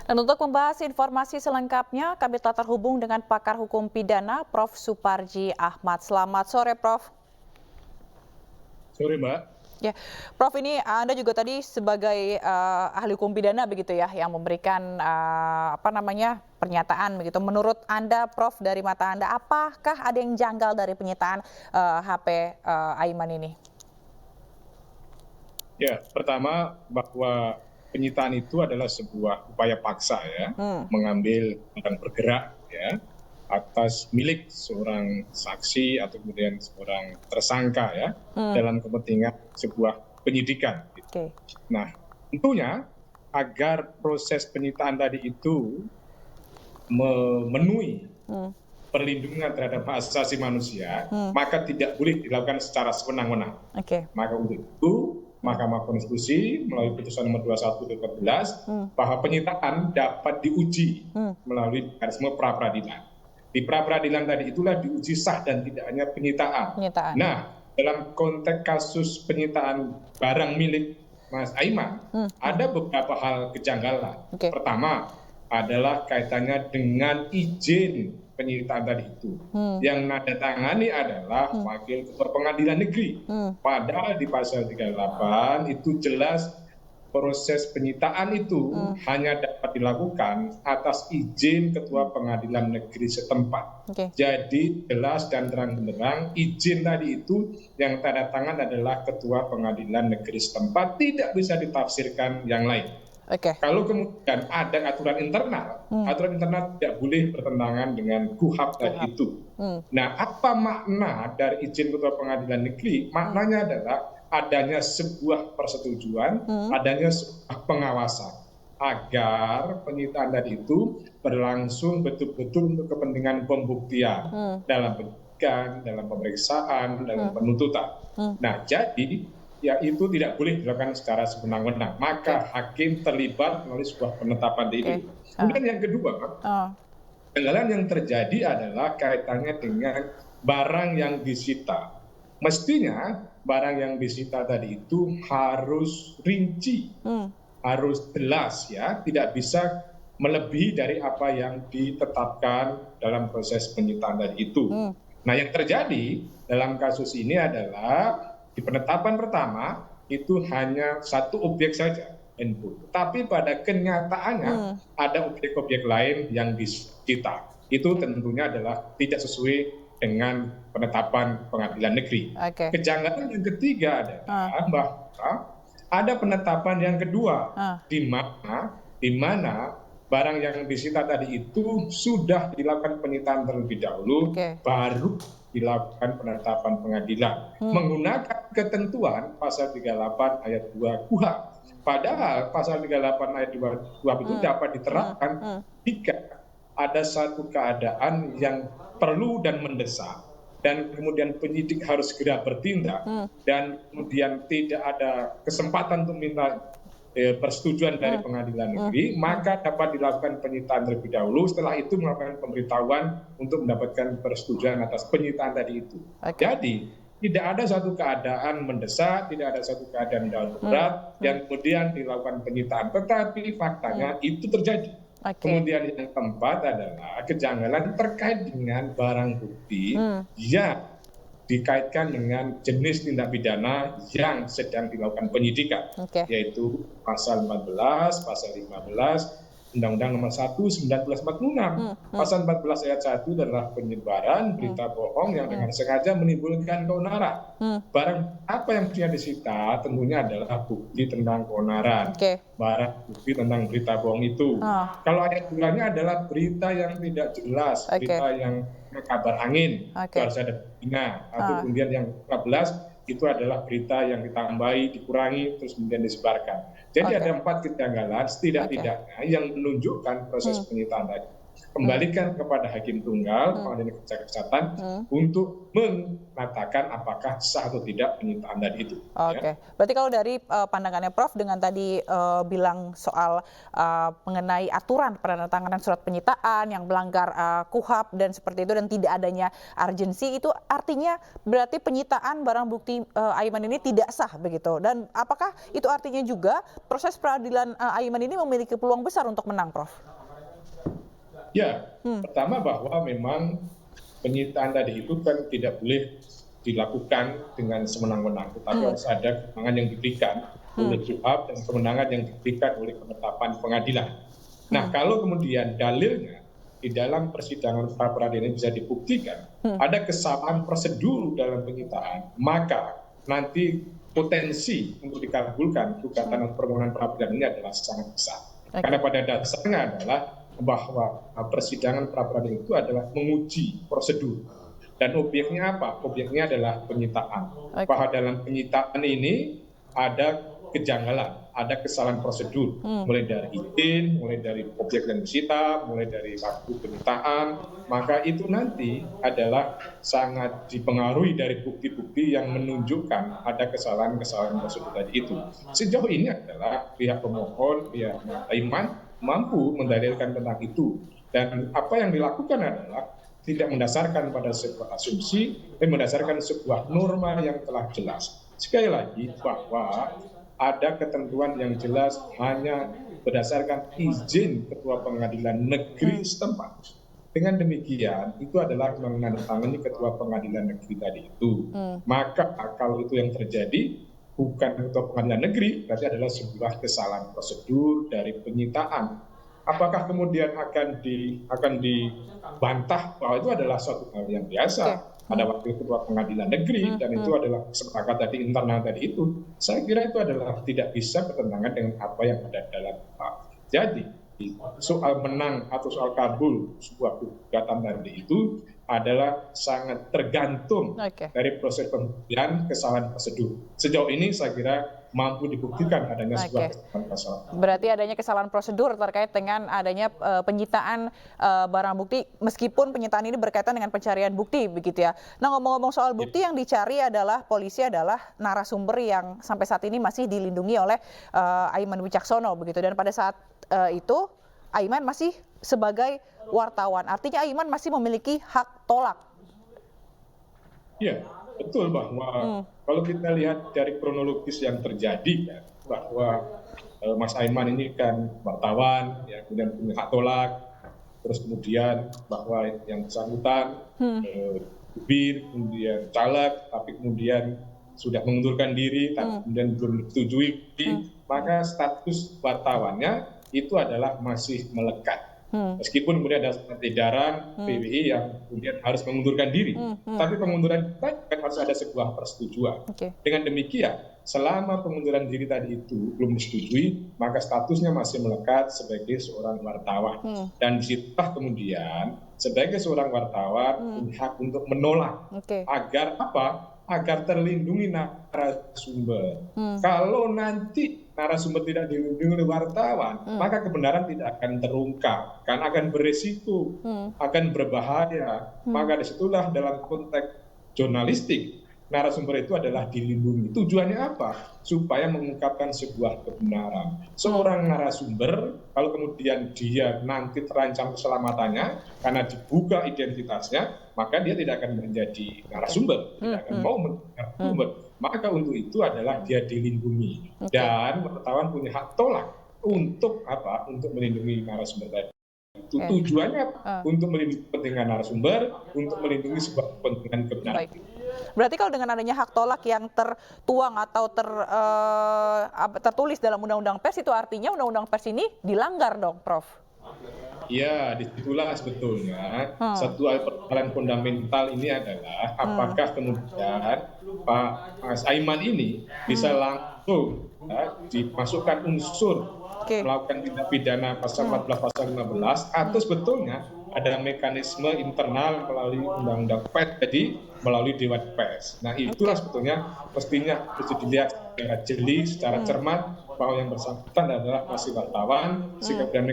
Dan untuk membahas informasi selengkapnya, kami telah terhubung dengan pakar hukum pidana Prof. Suparji Ahmad. Selamat sore, Prof. Sore, Mbak. Ya, Prof, ini Anda juga tadi sebagai ahli hukum pidana begitu ya, yang memberikan pernyataan begitu. Menurut Anda, Prof, dari mata Anda, apakah ada yang janggal dari penyitaan HP Aiman ini? Ya, pertama bahwa penyitaan itu adalah sebuah upaya paksa ya, mengambil dan bergerak ya atas milik seorang saksi atau kemudian seorang tersangka ya dalam kepentingan sebuah penyidikan. Oke. Nah, tentunya agar proses penyitaan tadi itu memenuhi perlindungan terhadap hak asasi manusia, maka tidak boleh dilakukan secara sewenang-wenang. Maka untuk itu Mahkamah Konstitusi melalui putusan nomor 21 2014 bahwa penyitaan dapat diuji melalui mekanisme pra-peradilan. Di pra-peradilan tadi itulah diuji sah dan tidaknya penyitaan. Nah, dalam konteks kasus penyitaan barang milik Mas Aiman, ada beberapa hal kejanggalan. Pertama adalah kaitannya dengan izin penyitaan tadi itu. Yang nada tangani adalah Wakil Ketua Pengadilan Negeri. Padahal di pasal 38 itu jelas proses penyitaan itu hanya dapat dilakukan atas izin Ketua Pengadilan Negeri setempat. Jadi jelas dan terang-benderang izin tadi itu yang tanda tangan adalah Ketua Pengadilan Negeri setempat, tidak bisa ditafsirkan yang lain. Kalau kemudian ada aturan internal tidak boleh bertentangan dengan KUHAP tadi itu. Nah, apa makna dari izin Ketua Pengadilan Negeri? Maknanya adalah adanya sebuah persetujuan, adanya sebuah pengawasan agar penyitaan tadi itu berlangsung betul-betul untuk kepentingan pembuktian dalam penyidikan, dalam pemeriksaan, dalam penuntutan. Nah, jadi ya itu tidak boleh dilakukan secara sewenang-wenang. Maka hakim terlibat melalui sebuah penetapan itu. Kemudian yang kedua, kejanggalan yang terjadi adalah kaitannya dengan barang yang disita. Mestinya barang yang disita tadi itu harus rinci, harus jelas ya, tidak bisa melebihi dari apa yang ditetapkan dalam proses penyitaan tadi itu. Nah, yang terjadi dalam kasus ini adalah di penetapan pertama itu hanya satu objek saja, input. Tapi pada kenyataannya ada objek-objek lain yang disita. Itu tentunya adalah tidak sesuai dengan penetapan pengadilan negeri. Kejanggalan yang ketiga adalah bahwa ada penetapan yang kedua, di mana barang yang disita tadi itu sudah dilakukan penyitaan terlebih dahulu, baru dilakukan penetapan pengadilan menggunakan ketentuan pasal 38 ayat 2 KUHP. Padahal pasal 38 ayat 2 KUHP itu dapat diterapkan jika ada satu keadaan yang perlu dan mendesak, dan kemudian penyidik harus segera bertindak, dan kemudian tidak ada kesempatan untuk minta persetujuan dari pengadilan negeri, maka dapat dilakukan penyitaan terlebih dahulu, setelah itu melakukan pemberitahuan untuk mendapatkan persetujuan atas penyitaan tadi itu. Jadi tidak ada satu keadaan mendesak, tidak ada satu keadaan darurat yang kemudian dilakukan penyitaan, tetapi faktanya itu terjadi. Kemudian yang keempat adalah kejanggalan terkait dengan barang bukti yang dikaitkan dengan jenis tindak pidana yang sedang dilakukan penyidikan, yaitu pasal 14, pasal 15, Undang-Undang Nomor 1 1946. Pasal 14 ayat 1 adalah penyebaran berita bohong yang dengan sengaja menimbulkan keonaran. Barang apa yang punya disita tentunya adalah bukti tentang keonaran. Barang bukti tentang berita bohong itu. Kalau ayat 2-nya adalah berita yang tidak jelas, berita yang kabar angin, itu harus ada buktinya. Atau kemudian yang 14 itu adalah berita yang ditambahi, dikurangi, terus kemudian disebarkan. Jadi ada 4 kejanggalan setidak-tidaknya yang menunjukkan proses penyitaan tadi. Kembalikan kepada hakim tunggal, pengadilan kesehatan, untuk mengatakan apakah sah atau tidak penyitaan tadi itu. Oke, berarti kalau dari pandangannya Prof dengan tadi bilang soal mengenai aturan penandatanganan surat penyitaan yang melanggar KUHP dan seperti itu dan tidak adanya urgensi, itu artinya berarti penyitaan barang bukti Aiman ini tidak sah begitu. Dan apakah itu artinya juga proses peradilan Aiman ini memiliki peluang besar untuk menang, Prof? Ya, pertama bahwa memang penyitaan tadi itu kan tidak boleh dilakukan dengan semenang-menang, tetapi harus ada kewenangan yang diberikan oleh KUHP dan kewenangan yang diberikan oleh penetapan pengadilan. Nah, kalau kemudian dalilnya di dalam persidangan pra peradilan bisa dibuktikan ada kesalahan prosedur dalam penyitaan, maka nanti potensi untuk dikabulkan gugatan atau permohonan pra peradilan ini adalah sangat besar. Karena pada dasarnya adalah bahwa persidangan pra peradilan itu adalah menguji prosedur. Dan objeknya apa? Objeknya adalah penyitaan. Bahwa dalam penyitaan ini ada kejanggalan, ada kesalahan prosedur. Mulai dari izin, mulai dari objek yang disita, mulai dari waktu penyitaan. Maka itu nanti adalah sangat dipengaruhi dari bukti-bukti yang menunjukkan ada kesalahan-kesalahan prosedur tadi itu. Sejauh ini adalah pihak pemohon, pihak Aiman mampu mendalilkan tentang itu, dan apa yang dilakukan adalah tidak mendasarkan pada sebuah asumsi, tapi mendasarkan sebuah norma yang telah jelas. Sekali lagi bahwa ada ketentuan yang jelas hanya berdasarkan izin Ketua Pengadilan Negeri setempat. Dengan demikian, itu adalah menandatangani Ketua Pengadilan Negeri tadi itu. Maka kalau itu yang terjadi, bukan Ketua Pengadilan Negeri, berarti adalah sebuah kesalahan prosedur dari penyitaan. Apakah kemudian akan dibantah bahwa itu adalah suatu hal yang biasa? Ada wakil Ketua Pengadilan Negeri dan itu adalah sepakat tadi internal tadi itu. Saya kira itu adalah tidak bisa bertentangan dengan apa yang ada dalam KUHP. Jadi soal menang atau soal kabul sebuah gugatan tadi itu adalah sangat tergantung dari proses pembuktian kesalahan prosedur. Sejauh ini saya kira mampu dibuktikan adanya sebuah kesalahan. Berarti adanya kesalahan prosedur terkait dengan adanya penyitaan barang bukti, meskipun penyitaan ini berkaitan dengan pencarian bukti, begitu ya. Nah, ngomong-ngomong soal bukti, yang dicari adalah polisi adalah narasumber yang sampai saat ini masih dilindungi oleh Aiman Wicaksono, begitu. Dan pada saat itu Aiman masih sebagai wartawan, artinya Aiman masih memiliki hak tolak. Iya, betul bahwa kalau kita lihat dari kronologis yang terjadi kan, bahwa Mas Aiman ini kan wartawan, ya, kemudian punya hak tolak, terus kemudian bahwa yang bersangkutan jubir, kemudian caleg, tapi kemudian sudah mengundurkan diri, tapi kemudian belum disetujui, maka status wartawannya itu adalah masih melekat. Meskipun kemudian ada edaran PBI yang kemudian harus mengundurkan diri, tapi pengunduran kan harus ada sebuah persetujuan. Dengan demikian, selama pengunduran diri tadi itu belum disetujui, maka statusnya masih melekat sebagai seorang wartawan. Dan disitulah kemudian sebagai seorang wartawan hak untuk menolak agar apa? Agar terlindungi narasumber. Kalau nanti narasumber tidak dilindungi oleh wartawan, maka kebenaran tidak akan terungkap, kan akan beresiko, akan berbahaya. Maka disitulah dalam konteks jurnalistik, narasumber itu adalah dilindungi. Tujuannya apa? Supaya mengungkapkan sebuah kebenaran. Seorang narasumber, kalau kemudian dia nanti terancam keselamatannya karena dibuka identitasnya, maka dia tidak akan menjadi narasumber, tidak akan mau menjadi narasumber. Maka untuk itu adalah dia dilindungi. Dan wartawan punya hak tolak untuk apa? Untuk melindungi narasumber tadi. Itu tujuannya untuk melindungi kepentingan narasumber, untuk melindungi sebuah kepentingan kebenaran. Berarti kalau dengan adanya hak tolak yang tertuang atau tertulis dalam Undang-Undang Pers, itu artinya Undang-Undang Pers ini dilanggar dong, Prof? Ya, disitulah sebetulnya satu persoalan fundamental ini adalah apakah kemudian Pak Mas Aiman ini bisa langsung dimasukkan unsur melakukan tindak pidana pasal 14 pasal 15 atau sebetulnya ada mekanisme internal melalui Undang-Undang Pers, jadi melalui Dewan Pers. Nah, itulah sebetulnya mestinya harus dilihat secara jeli, secara cermat bahwa yang bersangkutan adalah masih wartawan, sikap dan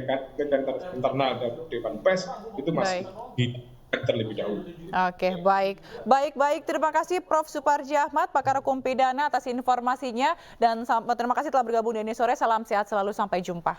internal dari Dewan Pers itu masih terlebih dahulu. Oke, baik. Terima kasih Prof. Suparji Ahmad, pakar hukum pidana atas informasinya dan terima kasih telah bergabung di Ini Sore. Salam sehat selalu, sampai jumpa.